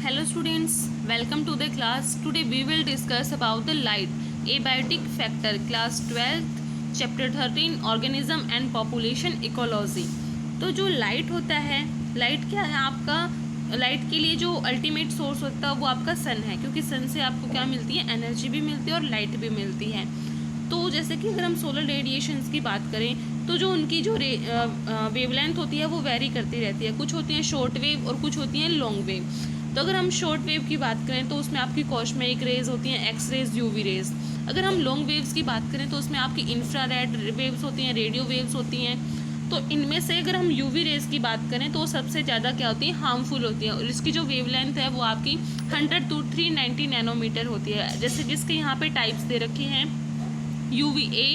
Hello students, welcome to the class. Today we will discuss about the light, abiotic factor, class 12th, chapter 13, organism and population ecology. तो जो light होता है, light क्या है आपका, light के लिए जो अल्टीमेट सोर्स होता है वो आपका सन है, क्योंकि सन से आपको क्या मिलती है, एनर्जी भी मिलती है और लाइट भी मिलती है। तो जैसे कि अगर हम सोलर रेडिएशंस की बात करें तो जो उनकी जो वेवलेंथ होती है वो वेरी करती रहती है, कुछ होती हैं शॉर्ट वेव और कुछ होती हैं लॉन्ग वेव। तो अगर हम शॉर्ट वेव की बात करें तो उसमें आपकी कॉस्मिक रेज होती हैं, एक्स रेज, यूवी रेज। अगर हम लॉन्ग वेव्स की बात करें तो उसमें आपकी इंफ्रारेड वेव्स होती हैं, रेडियो वेव्स होती हैं। तो इनमें से अगर हम यूवी रेज की बात करें तो सबसे ज़्यादा क्या होती है, हार्मफुल होती है, और इसकी जो वेवलेंथ है वो आपकी 100 to 390 नैनोमीटर होती है। जैसे जिसके यहाँ पे टाइप्स दे रखे हैं UVA,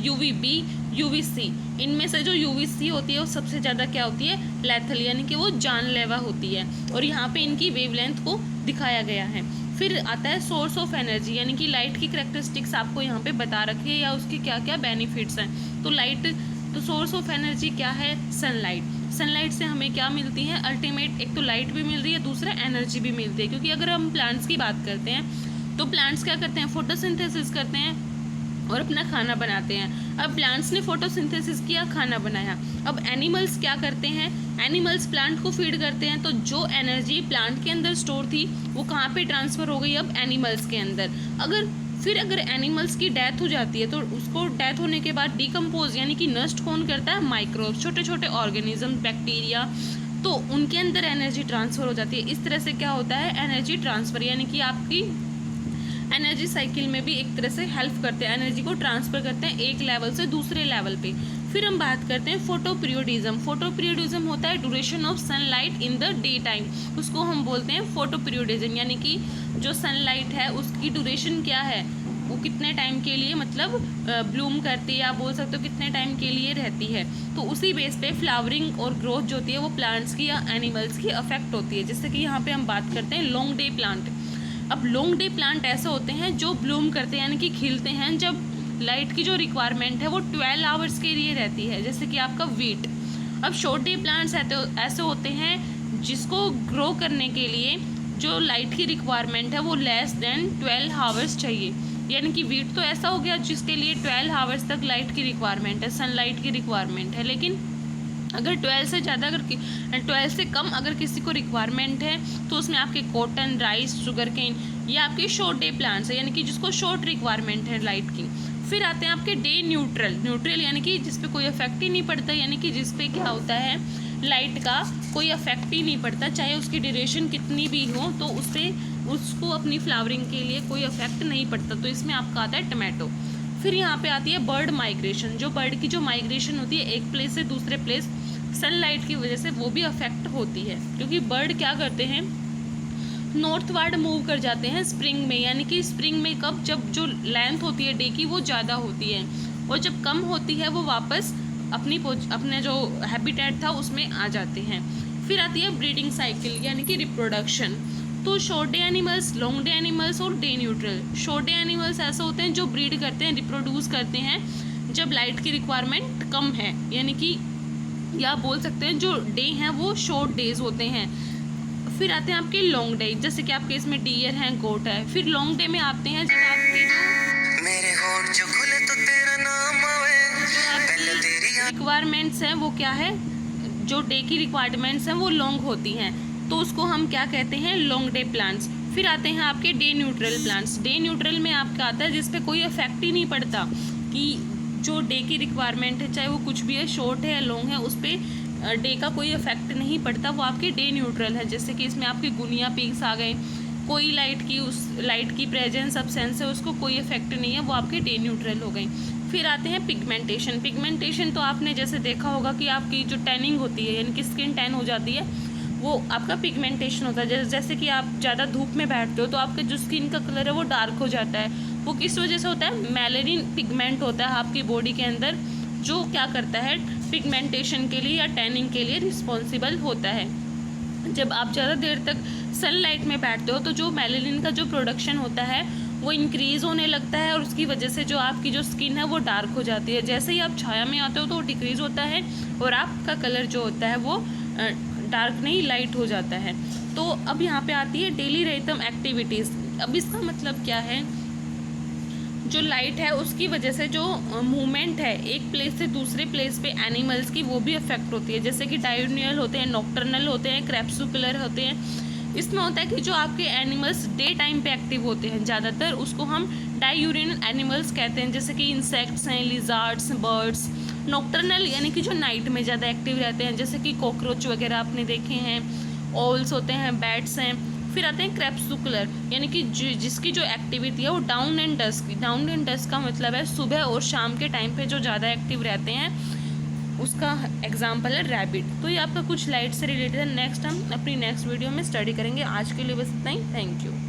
UVB, UVC। इनमें से जो UVC होती है वो सबसे ज़्यादा क्या होती है, लैथल, यानी कि वो जानलेवा होती है, और यहाँ पे इनकी वेवलेंथ को दिखाया गया है। फिर आता है सोर्स ऑफ एनर्जी, यानी कि लाइट की कैरेक्टरिस्टिक्स आपको यहाँ पे बता रखी है या उसके क्या क्या बेनिफिट्स हैं। तो लाइट, तो सोर्स ऑफ एनर्जी क्या है, सनलाइट। सनलाइट से हमें क्या मिलती है, अल्टीमेट, एक तो लाइट भी मिल रही है, दूसरा एनर्जी भी मिलती है। क्योंकि अगर हम प्लांट्स की बात करते हैं तो प्लांट्स क्या करते हैं, फोटोसिंथेसिस करते हैं और अपना खाना बनाते हैं। अब प्लांट्स ने फोटोसिंथेसिस किया, खाना बनाया। अब एनिमल्स क्या करते हैं, एनिमल्स प्लांट को फीड करते हैं। तो जो एनर्जी प्लांट के अंदर स्टोर थी वो कहाँ पे ट्रांसफ़र हो गई, अब एनिमल्स के अंदर। अगर एनिमल्स की डेथ हो जाती है तो उसको डेथ होने के बाद डिकम्पोज, यानी कि नष्ट कौन करता है, माइक्रोब, छोटे छोटे ऑर्गेनिज्म, बैक्टीरिया। तो उनके अंदर एनर्जी ट्रांसफ़र हो जाती है। इस तरह से क्या होता है, एनर्जी ट्रांसफ़र, यानी कि आपकी एनर्जी साइकिल में भी एक तरह से हेल्प करते हैं, एनर्जी को ट्रांसफ़र करते हैं एक लेवल से दूसरे लेवल पे। फिर हम बात करते हैं फोटोपीरियोडिज्म। फोटोपीरियोडिज्म होता है duration of sunlight in the day time, उसको हम बोलते हैं फोटोपीरियोडिज्म। यानी कि जो सनलाइट है उसकी ड्यूरेशन क्या है, वो कितने टाइम के लिए मतलब ब्लूम करती है, आप बोल सकते हो कितने टाइम के लिए रहती है। तो उसी बेस पे फ्लावरिंग और ग्रोथ जो होती है वो प्लांट्स की या एनिमल्स की अफेक्ट होती है। जैसे कि यहाँ पे हम बात करते हैं लॉन्ग डे प्लांट। अब लॉन्ग डे प्लांट ऐसे होते हैं जो ब्लूम करते हैं, यानी कि खिलते हैं जब लाइट की जो रिक्वायरमेंट है वो 12 आवर्स के लिए रहती है, जैसे कि आपका वीट। अब शॉर्ट डे प्लांट्स ऐसे होते हैं जिसको ग्रो करने के लिए जो लाइट की रिक्वायरमेंट है वो लेस देन 12 आवर्स चाहिए। यानी कि वीट तो ऐसा हो गया जिसके लिए 12 आवर्स तक लाइट की रिक्वायरमेंट है, सनलाइट की रिक्वायरमेंट है। लेकिन अगर 12 से ज़्यादा, अगर 12 से कम अगर किसी को रिक्वायरमेंट है तो उसमें आपके कॉटन, राइस, शुगर केन, ये आपके शॉर्ट डे प्लांट्स है, यानी कि जिसको शॉर्ट रिक्वायरमेंट है लाइट की। फिर आते हैं आपके डे न्यूट्रल। न्यूट्रल यानी कि जिस पे कोई इफेक्ट ही नहीं पड़ता, यानी कि जिस पे क्या होता है, लाइट का कोई इफेक्ट ही नहीं पड़ता, चाहे उसकी ड्यूरेशन कितनी भी हो, तो उस पर उसको अपनी फ्लावरिंग के लिए कोई इफेक्ट नहीं पड़ता। तो इसमें आपका आता है टमाटो। फिर यहाँ पे आती है बर्ड माइग्रेशन। जो बर्ड की जो माइग्रेशन होती है एक प्लेस से दूसरे प्लेस, सनलाइट की वजह से वो भी अफेक्ट होती है। क्योंकि बर्ड क्या करते हैं, नॉर्थवर्ड मूव कर जाते हैं स्प्रिंग में। यानी कि स्प्रिंग में कब, जब जो लेंथ होती है डे की वो ज़्यादा होती है, और जब कम होती है वो वापस अपने जो हैबिटेट था उसमें आ जाते हैं। फिर आती है ब्रीडिंग साइकिल, यानी कि रिप्रोडक्शन। तो short day animals, long day animals और day neutral. Short day animals ऐसे होते हैं जो ब्रीड करते हैं, रिप्रोड्यूस करते हैं जब लाइट की रिक्वायरमेंट कम है, यानी कि या बोल सकते हैं जो डे हैं वो शॉर्ट डेज होते हैं। फिर आते हैं आपके लॉन्ग डे, जैसे कि आपके इसमें डियर हैं, गोट है। फिर लॉन्ग डे में आते हैं जब आपके मेरे होठ जो खुले तो तेरा नाम आवे, पहले तेरी रिक्वायरमेंट्स हैं वो क्या है, जो डे की रिक्वायरमेंट्स हैं वो लॉन्ग होती हैं, तो उसको हम क्या कहते हैं, लॉन्ग डे प्लांट्स। फिर आते हैं आपके day neutral plants. Day neutral में आपका आता है जिसपे कोई इफेक्ट ही नहीं पड़ता कि जो डे की रिक्वायरमेंट है, चाहे वो कुछ भी है, शॉर्ट है या लॉन्ग है, उस पर डे का कोई इफेक्ट नहीं पड़ता, वो आपके डे न्यूट्रल है। जैसे कि इसमें आपके गुनिया पिग्स आ गए, कोई लाइट की प्रेजेंस अब्सेंस है, उसको कोई इफेक्ट नहीं है, वो आपके डे न्यूट्रल हो गई। फिर आते हैं पिगमेंटेशन। पिगमेंटेशन तो आपने जैसे देखा होगा कि आपकी जो टैनिंग होती है, यानी कि स्किन टैन हो जाती है, वो आपका पिगमेंटेशन होता है। जैसे कि आप ज़्यादा धूप में बैठते हो तो आपके जो स्किन का कलर है वो डार्क हो जाता है। वो किस वजह से होता है, मेलेनिन पिगमेंट होता है आपकी बॉडी के अंदर, जो क्या करता है, पिगमेंटेशन के लिए या टैनिंग के लिए रिस्पॉन्सिबल होता है। जब आप ज़्यादा देर तक सनलाइट में बैठते हो तो जो मेलेनिन का जो प्रोडक्शन होता है वो इंक्रीज़ होने लगता है, और उसकी वजह से जो आपकी जो स्किन है वो डार्क हो जाती है। जैसे ही आप छाया में आते हो तो वो डिक्रीज़ होता है और आपका कलर जो होता है वो डार्क नहीं, लाइट हो जाता है। तो अब यहाँ पे आती है डेली रिदम एक्टिविटीज़। अब इसका मतलब क्या है, जो लाइट है उसकी वजह से जो मूवमेंट है एक प्लेस से दूसरे प्लेस पे एनिमल्स की, वो भी अफेक्ट होती है। जैसे कि डायurnal होते हैं, नॉक्टर्नल होते हैं, क्रैप्सुकुलर होते हैं। इसमें होता है कि जो आपके एनिमल्स डे टाइम पे एक्टिव होते हैं ज़्यादातर, उसको हम डायurnal एनिमल्स कहते हैं। जैसे कि इंसेक्ट्स हैं, लिजार्ड्स, बर्ड्स। नॉक्टर्नल यानी कि जो नाइट में ज़्यादा एक्टिव रहते हैं, जैसे कि कॉकरोच वगैरह आपने देखे हैं, ओल्स होते हैं, बैट्स हैं। फिर आते हैं क्रैप्सुकुलर, यानी कि जिसकी जो एक्टिविटी है वो dawn and dusk. Dawn and dusk का मतलब है सुबह और शाम के टाइम पे जो ज़्यादा एक्टिव रहते हैं, उसका एग्जाम्पल है रैबिट। तो ये आपका कुछ लाइट से रिलेटेड है। नेक्स्ट हम अपनी नेक्स्ट वीडियो में स्टडी करेंगे। आज के लिए बस इतना ही। Thank you.